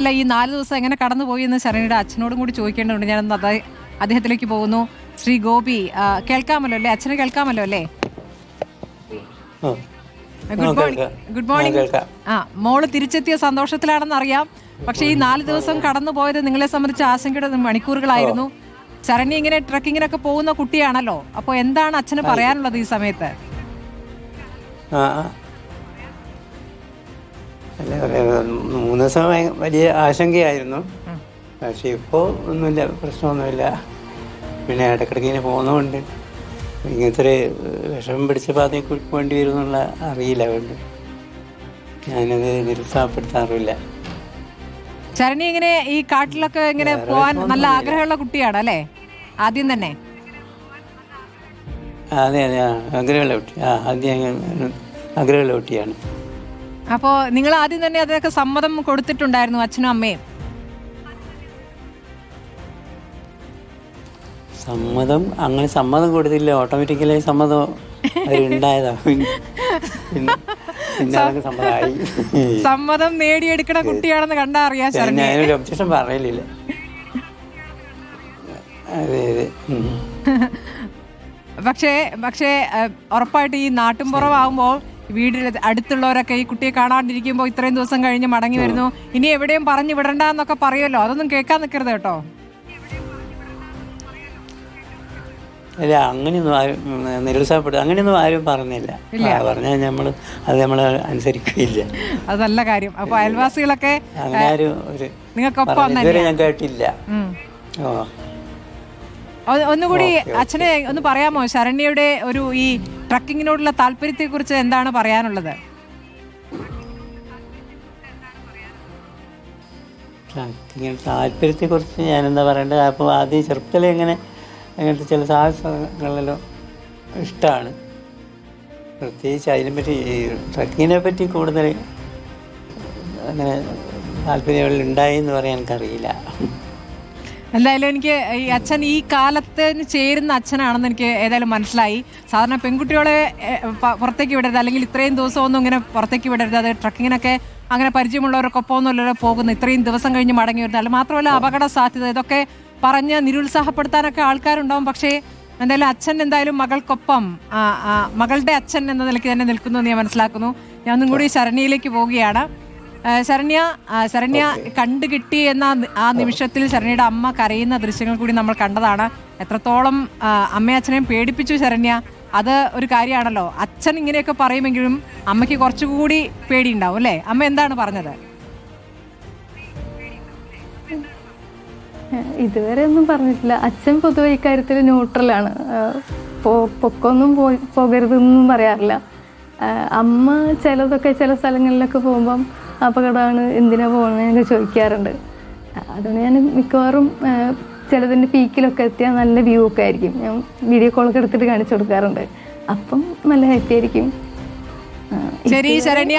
അല്ല, ഈ 4 ദിവസം എങ്ങനെ കടന്നുപോയി എന്ന് ശരണ്യയുടെ അച്ഛനോടും കൂടി ചോദിക്കേണ്ടതുണ്ട്. ഞാനൊന്ന് അദ്ദേഹത്തിലേക്ക് പോകുന്നു. ശ്രീ ഗോപി, കേൾക്കാമല്ലോ അല്ലേ? അച്ഛനെ കേൾക്കാമല്ലോ അല്ലേ? Good morning. മോള് തിരിച്ചെത്തിയ സന്തോഷത്തിലാണെന്ന് അറിയാം. പക്ഷെ ഈ 4 ദിവസം കടന്നു പോയത് നിങ്ങളെ സംബന്ധിച്ച് ആശങ്കയുടെ മണിക്കൂറുകളായിരുന്നു. ശരണ്യ ഇങ്ങനെ ട്രക്കിങ്ങിനൊക്കെ പോകുന്ന കുട്ടിയാണല്ലോ. അപ്പോൾ എന്താണ് അച്ഛന് പറയാനുള്ളത് ഈ സമയത്ത്? അല്ല, 3 ദിവസം വലിയ ആശങ്കയായിരുന്നു. പക്ഷെ ഇപ്പോൾ ഒന്നുമില്ല, പ്രശ്നമൊന്നുമില്ല. പിന്നെ ഇടയ്ക്കിടയ്ക്ക് ഇങ്ങനെ പോകുന്നതുകൊണ്ട് ഇങ്ങനത്തെ ഒരു വിഷമം പിടിച്ചപ്പോൾ അതിൽ വേണ്ടി വരും എന്നുള്ള അറിയില്ല. അതുകൊണ്ട് ഞാനത് നിരുത്സാഹപ്പെടുത്താറില്ല. ശരണ്യ ഇങ്ങനെ ഈ കാട്ടിലൊക്കെ ഇങ്ങനെ പോവാൻ നല്ല ആഗ്രഹമുള്ള കുട്ടിയാണ് അല്ലേ? ആദ്യം തന്നെ അതെ ആഗ്രഹമുള്ള കുട്ടി. ആഗ്രഹമുള്ള കുട്ടിയാണ്. അപ്പോൾ നിങ്ങൾ ആദ്യം തന്നെ അതിനൊക്കെ സമ്മതം കൊടുത്തിട്ടുണ്ടായിരുന്നു അച്ഛനും അമ്മയും? അങ്ങനെ സമ്മതം കൊടുത്തില്ല, ഓട്ടോമാറ്റിക്കലായി സമ്മതം ഉണ്ടായതാ. സമ്മതം നേടിയെടുക്കണ കുട്ടിയാണെന്ന് കണ്ടാ അറിയാം. ഞാനൊരു ഒബ്ജക്ഷൻ പറയലില്ല. അതെ അതെ. പക്ഷേ ഉറപ്പായിട്ട് ഈ നാട്ടിൻപുറമാകുമ്പോൾ വീട്ടിൽ അടുത്തുള്ളവരൊക്കെ ഈ കുട്ടിയെ കാണാണ്ടിരിക്കുമ്പോൾ ഇത്രയും ദിവസം കഴിഞ്ഞ് മടങ്ങി വരുന്നു, ഇനി എവിടെയും പറഞ്ഞു വിടണ്ട എന്നൊക്കെ പറയുമല്ലോ. അതൊന്നും കേൾക്കാൻ നിൽക്കരുത് കേട്ടോ. അല്ല, അങ്ങനെയൊന്നും ആരും നിരുത്സാഹപ്പെടുത്തും, അങ്ങനെയൊന്നും ആരും പറഞ്ഞില്ല. പറഞ്ഞാൽ നമ്മൾ അനുസരിക്കുകയില്ല. അത് നല്ല കാര്യം. അപ്പൊ അയൽവാസികളൊക്കെ അങ്ങനെ ആരും നിങ്ങൾക്കൊപ്പം ഇതുവരെ ഞാൻ കേട്ടില്ല. ഒന്നുകൂടി അച്ഛനെ ഒന്ന് പറയാമോ? ശരണ്യയുടെ ഒരു ഈ ട്രക്കിങ്ങിനോടുള്ള താല്പര്യത്തെ കുറിച്ച് എന്താണ് പറയാനുള്ളത്? താല്പര്യത്തെ കുറിച്ച് ഞാൻ എന്താ പറയേണ്ടത്? അപ്പോൾ ആദ്യം ചെറുപ്പത്തിലെ അങ്ങനത്തെ ചില സാഹസങ്ങളെല്ലാം ഇഷ്ടമാണ്. പ്രത്യേകിച്ച് അതിനെപ്പറ്റി ഈ ട്രക്കിങ്ങിനെ പറ്റി കൂടുതൽ അങ്ങനെ താല്പര്യങ്ങൾ ഉണ്ടായി എന്ന് പറയാൻ എനിക്കറിയില്ല. എന്തായാലും എനിക്ക് ഈ അച്ഛൻ ഈ കാലത്തിന് ചേരുന്ന അച്ഛനാണെന്ന് എനിക്ക് ഏതായാലും മനസ്സിലായി. സാധാരണ പെൺകുട്ടികളെ പുറത്തേക്ക് വിടരുത്, അല്ലെങ്കിൽ ഇത്രയും ദിവസമൊന്നും ഇങ്ങനെ പുറത്തേക്ക് വിടരുത്. അത് ട്രക്കിങ്ങിനൊക്കെ അങ്ങനെ പരിചയമുള്ളവർക്കൊപ്പം ഒന്നുമല്ലോ പോകുന്നു. ഇത്രയും ദിവസം കഴിഞ്ഞ് മടങ്ങി വരുന്നത്. അല്ല, മാത്രമല്ല അപകട സാധ്യത, ഇതൊക്കെ പറഞ്ഞ് നിരുത്സാഹപ്പെടുത്താനൊക്കെ ആൾക്കാരുണ്ടാവും. പക്ഷേ എന്തായാലും അച്ഛൻ എന്തായാലും മകൾക്കൊപ്പം, മകളുടെ അച്ഛൻ എന്ന നിലയ്ക്ക് തന്നെ നിൽക്കുന്നു എന്ന് ഞാൻ മനസ്സിലാക്കുന്നു. ഞാൻ ഒന്നും കൂടി ശരണ്യയിലേക്ക് പോവുകയാണ്. ശരണ്യ കണ്ടുകിട്ടി എന്ന ആ നിമിഷത്തിൽ ശരണ്യയുടെ അമ്മ കരയുന്ന ദൃശ്യങ്ങൾ കൂടി നമ്മൾ കണ്ടതാണ്. എത്രത്തോളം അമ്മയച്ഛനെയും പേടിപ്പിച്ചു ശരണ്യ. അത് ഒരു കാര്യമാണല്ലോ. അച്ഛൻ ഇങ്ങനെയൊക്കെ പറയുമെങ്കിലും അമ്മയ്ക്ക് കുറച്ചുകൂടി പേടിയുണ്ടാവും അല്ലേ? അമ്മ എന്താണ് പറഞ്ഞത്? ഇതുവരെ ഒന്നും പറഞ്ഞിട്ടില്ല. അച്ഛൻ പൊതുവെ ഇക്കാര്യത്തിൽ ന്യൂട്രലാണ്. പൊക്കൊന്നും പോകരുതെന്നും പറയാറില്ല. അമ്മ ചില സ്ഥലങ്ങളിലൊക്കെ പോകുമ്പം അപകടമാണ്, എന്തിനാ പോകുന്നതെന്നൊക്കെ ചോദിക്കാറുണ്ട്. അതുകൊണ്ട് ഞാൻ മിക്കവാറും ചിലതിൻ്റെ പീക്കിലൊക്കെ എത്തിയാൽ നല്ല വ്യൂ ഒക്കെ ആയിരിക്കും. ഞാൻ വീഡിയോ കോളൊക്കെ എടുത്തിട്ട് കാണിച്ചു കൊടുക്കാറുണ്ട്. അപ്പം നല്ല ഹാപ്പി ആയിരിക്കും. ശരി ശരണ്യ.